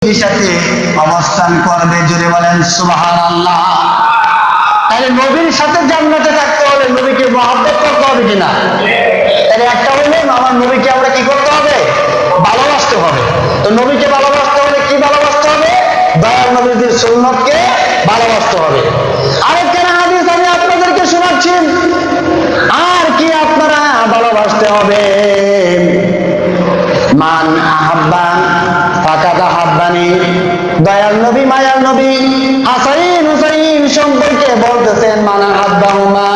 নবীর সাথে অবস্থান করবে, জোরে বলেন সুবহানাল্লাহ। তাহলে নবীর সাথে জান্নাতে থাকতে হলে নবীকে মহব্বত করতে হবে কিনা? তাহলে একটা হলো আমার নবীকে আমরা কি করতে হবে? ভালোবাসতে হবে। তো নবীকে ভালোবাসতে হলে কি ভালোবাসতে হবে? দয়াল নবীর সুন্নতকে ভালোবাসতে হবে। আরেকটা হাদিস আমি আপনাদেরকে শোনাচ্ছি, আর কি আপনারা ভালোবাসতে হবে, মান আহাব্বা ফাকাদ আহাব্বানি। দয়াল নবী মায়ার নবী হাসান হুসাইন সম্পর্কে বলতেছেন, মান আহাব্বাহুমা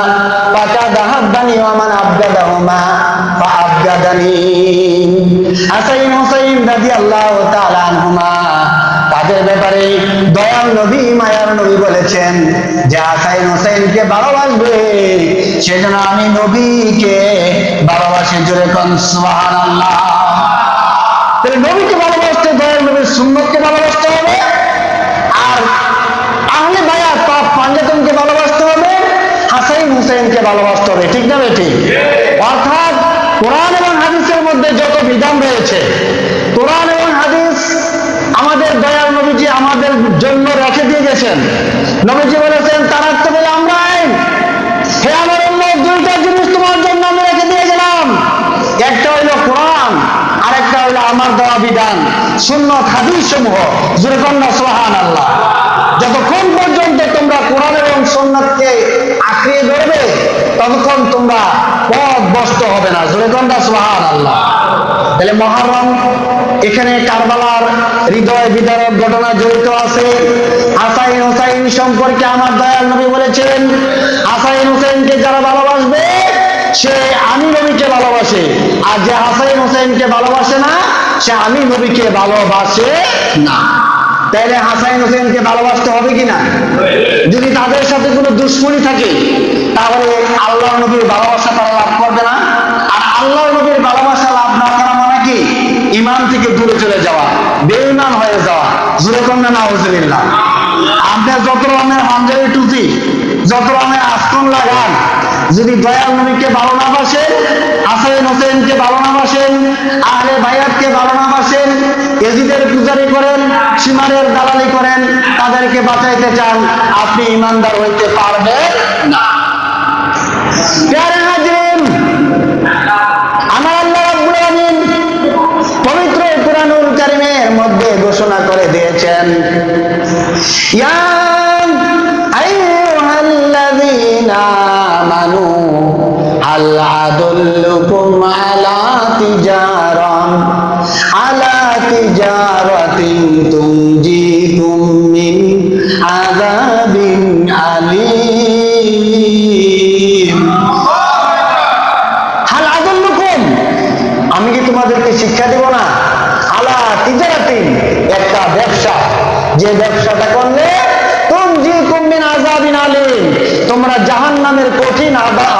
ফাকাদ আহাব্বানি ওয়া মান আবগাদাহুমা ফাআবগাদানি। হাসান হুসাইন রাদিয়াল্লাহু তাআলা আনহুমা তাদের ব্যাপারে দয়াল নবী মায়ার নবী বলেছেন যে হাসান হুসাইনকে ভালোবাসবে সেজন্য আমি নবীকে ভালোবাসি, জোরে কোন সুবহানাল্লাহ। তাহলে নবীকে ভালোবাসতে দয়াল নবীর সুন্নতকে ভালোবাসতে হবে, আর আহলে বায়াত পাক পাঞ্জাতনকে ভালোবাসতে হবে, হাসান হুসাইনকে ভালোবাসতে হবে। ঠিক না ঠিক? অর্থাৎ কোরআন এবং হাদিসের মধ্যে যত বিধান রয়েছে, কোরআন এবং হাদিস আমাদের দয়াল নবীজি আমাদের জন্য রেখে দিয়ে গেছেন। নবীজি বলেছেন, তারাক্তু বিল আমরাইন, হে আমার উম্মত, দুইটা জিনিস তোমার জন্য আমি রেখে দিয়ে গেলাম। একটা হলো কোরআন, আরেকটা হলো আমার দেওয়া বিধান সুন্নাত হাদিস সমূহ। জোরে কোন সুবহানাল্লাহ। যতক্ষণ পর্যন্ত তোমরা কোরআন এবং সুন্নাতকে আঁকড়িয়ে ধরবে ততক্ষণ তোমরা পথভ্রষ্ট হবে না। জোরে কোন সুবহানাল্লাহ। তাহলে মুহররম, এখানে কারবালার হৃদয় বিদারক ঘটনা জড়িত আছে। হাসান হুসাইন সম্পর্কে আমার দয়াল নবী বলেছেন, হাসান হুসাইনকে যারা ভালোবাসবে সে আমি নবীকে ভালোবাসে, আর যে হাসান হুসাইনকে ভালোবাসে না সে আমি নবীকে ভালোবাসে না। তাইলে হাসান হুসাইনকে ভালোবাসতে হবে কিনা? যদি তাদের সাথে কোনো দুশ্মনী থাকে তাহলে আল্লাহ নবীর ভালোবাসা তারা লাভ করবে না। আর আল্লাহ নবীর ভালোবাসা লাভ না করা মানে কি? ঈমান থেকে দূরে চলে যাওয়া, বেঈমান হয়ে যাওয়া। জোরে কোন না নাউজুবিল্লাহ। আপনি যত রকমের পাঞ্জাবি টুপি, যত রকমের আস্তন লাগান, যদি দয়াল নবীকে ভালো না বাসেন, হাসান হুসাইনকে ভালো না বাসেন, আহলে বায়াতকে ভালো না বাসেন, এজিদের পূজারি করেন, সীমারের দালালি করেন, তাদেরকে বাঁচাইতে চান, আপনি ইমানদার হইতে পারবেন না। প্যারে হাজিরিন, আমার আল্লাহ রাব্বুল আলামিন পবিত্র কুরআনুল কারীমের মধ্যে ঘোষণা করে দিয়েছেন, ইয়া আইয়ুহাল্লাযীনা আমানু হাল আদুল্লুকুম আলা তিজারাতিন তুনজিকুম মিন আযাবিন আলীম। হাল আদুল্লুকুম, আমি কি তোমাদেরকে শিক্ষা দেব না? আলা তিজারাতিন, একটা ব্যবসা, যে ব্যবসাটা করলে তুনজিকুম মিন আযাবিন আলীম, তোমরা জাহান্নামের কঠিন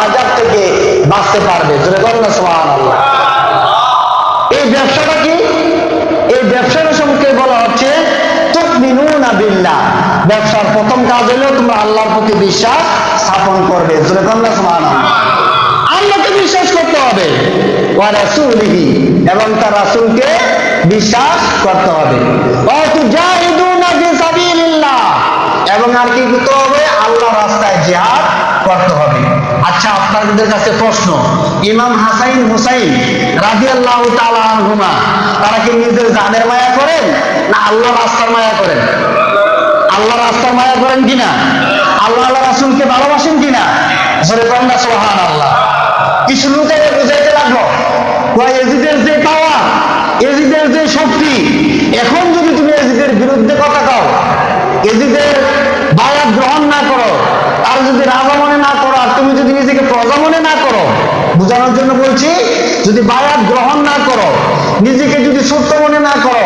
আযাব থেকে বাঁচতে পারবে। জোরে বলুন সুবহানাল্লাহ। এই ব্যবসাটা কি? এই ব্যবসার সম্পর্কে বলা হচ্ছে তুমিনুনা বিল্লাহ। ব্যবসার প্রথম কাজ হলো তোমরা আল্লাহর প্রতি বিশ্বাস স্থাপন করবে। জোরে বলুন সুবহানাল্লাহ। আল্লাহকে বিশ্বাস করতে হবে, ওয়া রাসূলিহি, এবং তার রাসূলকে বিশ্বাস করতে হবে, ওয়া তুজাহিদুনা ফি সাবিলিল্লাহ, এবং আর কি করতে হবে? আল্লাহর রাস্তায় জিহাদ করতে হবে। আচ্ছা, আপনাদের কাছে প্রশ্ন, ইমাম হাসান হুসাইন রাদিয়াল্লাহু তাআলা আনহুমা তারা কি নিজের জানের মায়া করেন না আল্লাহর রাস্তার মায়া করেন? আল্লাহর রাস্তার মায়া করেন কিনা? আল্লাহ রাসূলকে ভালোবাসেন কিনা? জোরে বলেন না সুবহানাল্লাহ। কিছু লোকে বুঝাইতে লাগলো, এজিদের যে পাওয়ার, এজিদের যে শক্তি, এখন যদি তুমি এজিদের বিরুদ্ধে কথা কও, এজিদের বায়াত গ্রহণ না করো, আর যদি রাজা মনে না করো, আর তুমি যদি নিজেকে প্রজা মনে না করো, বোঝানোর জন্য বলছি, যদি বায়াত গ্রহণ না করো, নিজেকে যদি সত্য মনে না করো,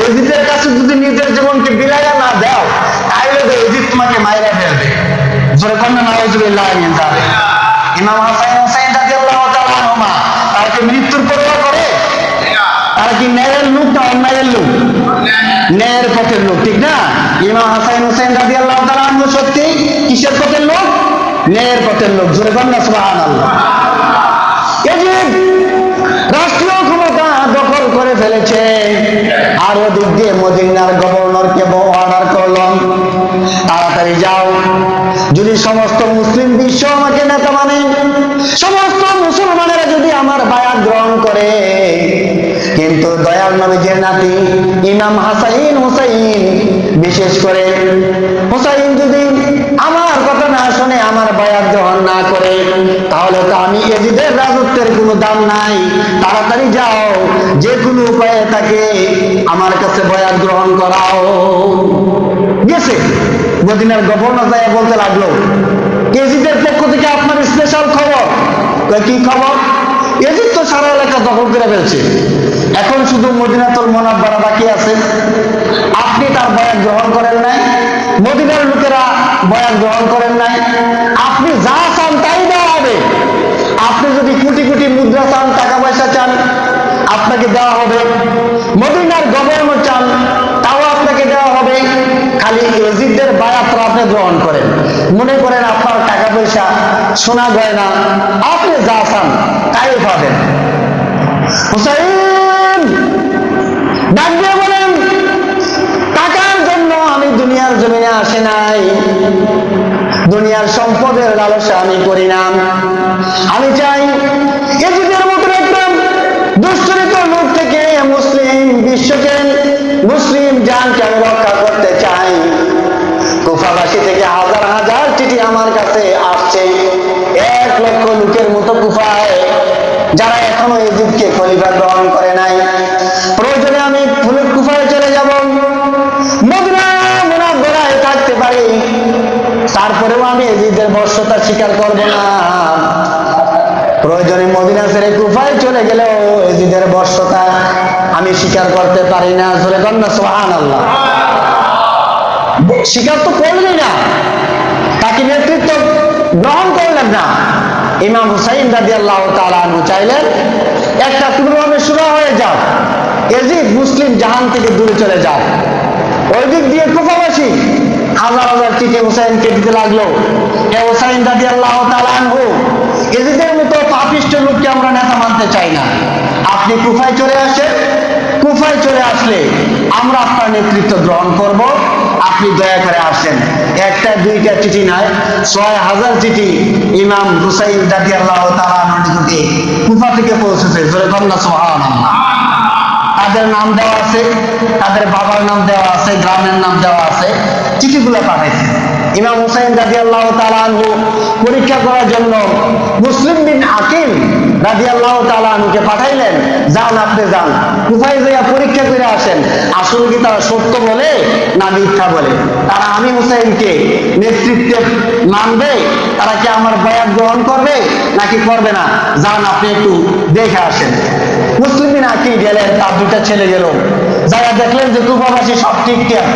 এজিদের কাছে যদি নিজের জীবনকে বিলাইয়া না দাও, তাহলে তো এজিদ তোমাকে মাইরা ফেলবে। জোরে কোন না নাউজুবিল্লাহ মিন যালিক। ইমাম হাসান হুসাইন রাদিয়াল্লাহু তাআলা আনহুমা তারা কি মৃত্যুর পরোয়া করে? তারা কি ন্যায়ের লোক না অন্যায়ের লোক? ন্যায়ের পথের লোক, ঠিক না? ইমাম হাসান হুসাইন রাদিয়াল্লাহু তাআলা আনহু সত্যি কিসের পথের লোক? ন্যায়ের পথের লোক। জোরে বলেন না সুবহানাল্লাহ। এজিদ রাষ্ট্রীয় ক্ষমতা দখল করে ফেলেছে। আর ওদিক দিয়ে মদিনার গভর্নরকে অর্ডার করলাম, তাড়াতাড়ি যাও, যদি সমস্ত মুসলিম বিশ্ব আমাকে নেতা মানে, সমস্ত মুসলমানেরা যদি আমার বায়াত গ্রহণ করে, কিন্তু দয়াল নবীজির নাতি ইমাম হাসাইন হুসাইন, বিশেষ করে হুসাইন যদি আমার কথা না শুনে আমার বায়াত গ্রহণ না করে, তাহলে তো আমি এজিদের রাজত্বের কোনো দাম নাই। তাড়াতাড়ি যাও, যে কোনো উপায়ে তাকে আমার কাছে বায়াত গ্রহণ করাও। গেছে মদিনার গভর্নর যায় বলতে লাগলো, এজিদের পক্ষ থেকে আপনার স্পেশাল খবর। কি খবর? এজিদ তো সারা এলাকা দখল করে ফেলছে, এখন শুধু মদিনাতুল মুনাওয়ারা বাকি আছে। আপনি তার বয়ান গ্রহণ করেন নাই, মদিনার লোকেরা বয়ান গ্রহণ করেন নাই। আপনি যা চান তাই দেওয়া হবে। আপনি যদি কোটি কোটি মুদ্রা চান, টাকা পয়সা চান, আপনাকে দেওয়া হবে। মদিনার গভর্নর চান, তাও আপনাকে দেওয়া হবে। খালি এজিদের বায়াতটা আপনি গ্রহণ করেন। মনে করেন আপনার টাকা পয়সা, সোনা গয়না, আপনি যা চান তাই পাবেন। হুসাইন ডাক দিয়ে বলেন, টাকার জন্য আমি দুনিয়ার জমিনে আসে নাই, দুনিয়ার সম্পদের লালসা আমি করি না। আমি চাই এজিদের মতো একটা দুশ্চরিত্র লোক থেকে মুসলিম বিশ্বকে, মুসলিম জানকে আমি রক্ষা করতে চাই। কুফাবাসী থেকে হাজার হাজার চিঠি আমার কাছে আসছে, 1 লক্ষ লোকের মতো কুফায়, যারা এখনো এজিদকে খলিফা গ্রহণ করে নাই। প্রয়োজনে আমি কুফায় চলে যাব, মদিনা মুনাওয়ারায় থাকতে পারি, তারপরেও আমি এজিদের বর্ষতা স্বীকার করব না। প্রয়োজনে মদিনা ছেড়ে কুফায় চলে গেলেও এজিদের বর্ষতা আমি স্বীকার করতে পারি না। জোরে বলেন না সুবহানাল্লাহ। স্বীকার তো করলেন না, তাকে নেতৃত্ব গ্রহণ করলেন না। ইমাম হুসাইন রাদিয়াল্লাহু তাআলা আনহু চাইলেন একটা কোনোভাবে শুরু হয়ে যাও, এজিদ মুসলিম জাহান থেকে দূরে চলে যাও। ওই দিক দিয়ে কুফাবাসী হাজার হাজার চিঠি হুসাইনকে দিতে লাগলো। এ হুসাইন রাদিয়াল্লাহু তাআলা আনহু, এজিদের মতো পাপিষ্ঠ লোককে আমরা নেতা মানতে চাই না। আপনি কুফায় চলে আসেন, কুফায় চলে আসলে আমরা আপনার নেতৃত্ব গ্রহণ করব। আপনি দয়া করে আসেন। একটা দুইটা চিঠি নয়, 6000 চিঠি ইমাম হুসাইন রাদিয়াল্লাহু তাআলা আনহুর নিকটে কুফা থেকে পৌঁছেছে। জোরে বলেন না সুবহানাল্লাহ। তাদের নাম দেওয়া আছে, তাদের বাবার নাম দেওয়া আছে, গ্রামের নাম দেওয়া আছে, চিঠিগুলো পাঠাইছে। ইমাম হুসাইন রাদিয়াল্লাহু তাআলা আনহু পরীক্ষা করার জন্য মুসলিম বিন আকিল রাদিয়াল্লাহু তাআলা আনহুকে পাঠাইলেন, যান আপনি যান, কুফায় যাইয়া পরীক্ষা করে আসেন, আসলে কি তারা সত্য বলে না মিথ্যা বলে। তারা আমি হুসাইনকে নেতৃত্বে মানবে, তারা কি আমার বয়াত গ্রহণ করবে নাকি করবে না, যান আপনি একটু দেখে আসেন। মুসলিম বিন আকিল গেলেন, তার 2টা ছেলে গেল, যারা দেখলেন যে কুফাবাসী সব ঠিকঠাক,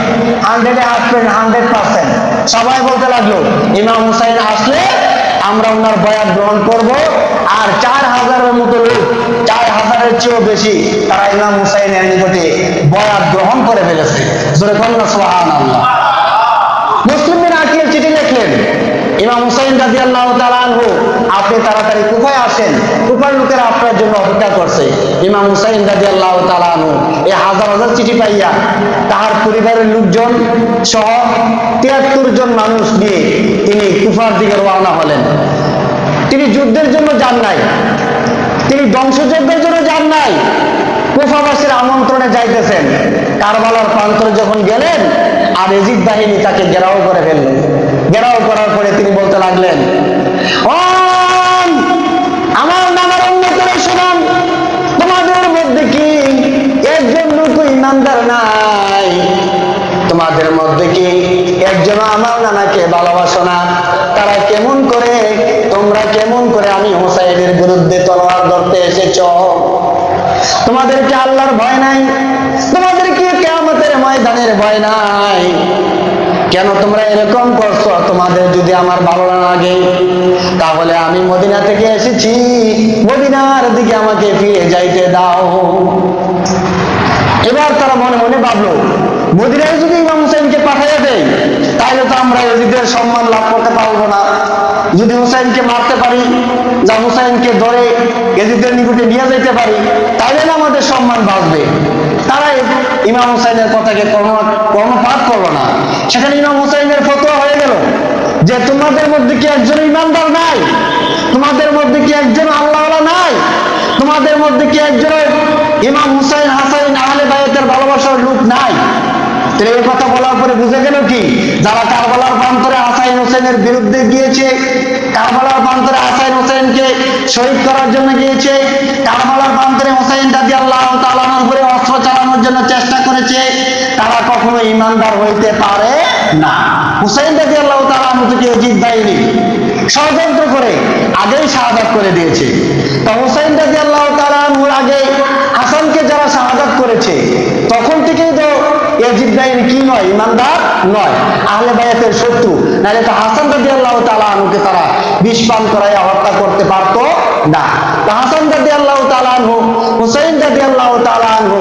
100% সবাই বলতে লাগলো ইমাম হুসাইন আসলে আমরা ওনার বয়াত গ্রহণ করব। আর 4000-এর মতো লোক, 4000-এর চেয়েও বেশি, তারা ইমাম হুসাইনের নিকটে বয়াত গ্রহণ করে ফেলেছে। জোরে বলেন না সুবহানাল্লাহ। মুসলিম বিন আকিল চিঠি লিখলেন, ইমাম হুসাইন রাদিয়াল্লাহু তাআলা আনহু, আপনি তাড়াতাড়ি কুফায় আসেন, কুফার লোকেরা আপনার জন্য অপেক্ষা করছে। ইমাম হুসাইন রাদিয়াল্লাহু তাআলা আনহু এই হাজার হাজার চিঠি পাইয়া তার পরিবারের লোকজন সহ 73 জন মানুষ নিয়ে তিনি কুফার দিকে রওনা হলেন। তিনি যুদ্ধের জন্য যান নাই, তিনি ধ্বংসযজ্ঞের জন্য যান নাই, কুফাবাসীর আমন্ত্রণে যাইতেছেন। কারবালার প্রান্তরে যখন গেলেন, আর এজিদ বাহিনী তাকে ঘেরাও করে ফেললেন। ঘেরাও করার পরে তিনি বলতে লাগলেন, ও আমার নানার উম্মতেরা শুনুন, তোমাদের মধ্যে কি একজন লোক ইমানদার নাই? তোমাদের মধ্যে কি একজন আমার নানাকে ভালোবাসো না? তারা কেমন করে, তোমরা কেমন করে আমি হুসাইনের বিরুদ্ধে তলোয়ার ধরতে এসেছ? তোমাদের কি আল্লাহর ভয় নাই? তোমাদের কি কিয়ামতের ময়দানের ভয় নাই? কেন তোমরা এরকম করছো? তোমাদের যদি আমার ভালো না লাগে, তাহলে আমি মদিনা থেকে এসেছি, মদিনার দিকে আমাকে ফিরে যাইতে দাও। এবার তারা মনে মনে ভাবলো, মদিনায় যদি ইমাম হুসাইনকে পাঠাইয়া দেয়, তাহলে তো আমরা এজিদের সম্মান লাভ করতে পারবো না। যদি হুসাইনকে মারতে পারি, যা হুসাইনকে ধরে এজিদের নিকটে নিয়ে যেতে পারি, তাইলে না আমাদের সম্মান বাঁচবে। তারা ইমাম হুসাইনের কথাকে কর্ণপাত করলো না। সেখানে ইমাম হুসাইনের ফতোয়া হয়ে গেল যে তোমাদের মধ্যে কি একজন ইমানদার নাই? তোমাদের মধ্যে কি একজন আল্লাহওয়ালা নাই? তোমাদের মধ্যে কি একজন ইমাম হুসাইন হাসাইন আহলে বায়াতের ভালোবাসার লোক নাই? এই কথা বলার পরে বুঝে গেল কি, যারা কারবালার প্রান্তরে হাসাইন হোসেনের বিরুদ্ধে গিয়েছে, কারবালার প্রান্তরে হাসাইন হোসেনকে শহীদ করার জন্য গিয়েছে, কারবালার প্রান্তরে হোসেন রাদিয়াল্লাহু তাআলার উপরে অস্ত্র চালানোর জন্য চেষ্টা করেছে, তারা কখনো ইমানদার হইতে পারে না। হোসেন রাদিয়াল্লাহু তাআলা থেকে ইয়াজিদ বাহিনী ষড়যন্ত্র করে আগেই শাহাদাত করে দিয়েছে। তো হোসেন রাদিয়াল্লাহু তাআলার আগে হাসানকে যারা শাহাদাত করেছে, তখন থেকেই তো ইয়াজিদ বাহিনী কি নয়, ইমানদার নয়, আহলে বায়াতের শত্রু। নাহলে তো হাসান রাদিয়াল্লাহু তাআলা আনহুকে তারা বিষ পান করাইয়া হত্যা করতে পারতো না। তো হাসান রাদিয়াল্লাহু তাআলা আনহু, হুসাইন রাদিয়াল্লাহু তাআলা আনহু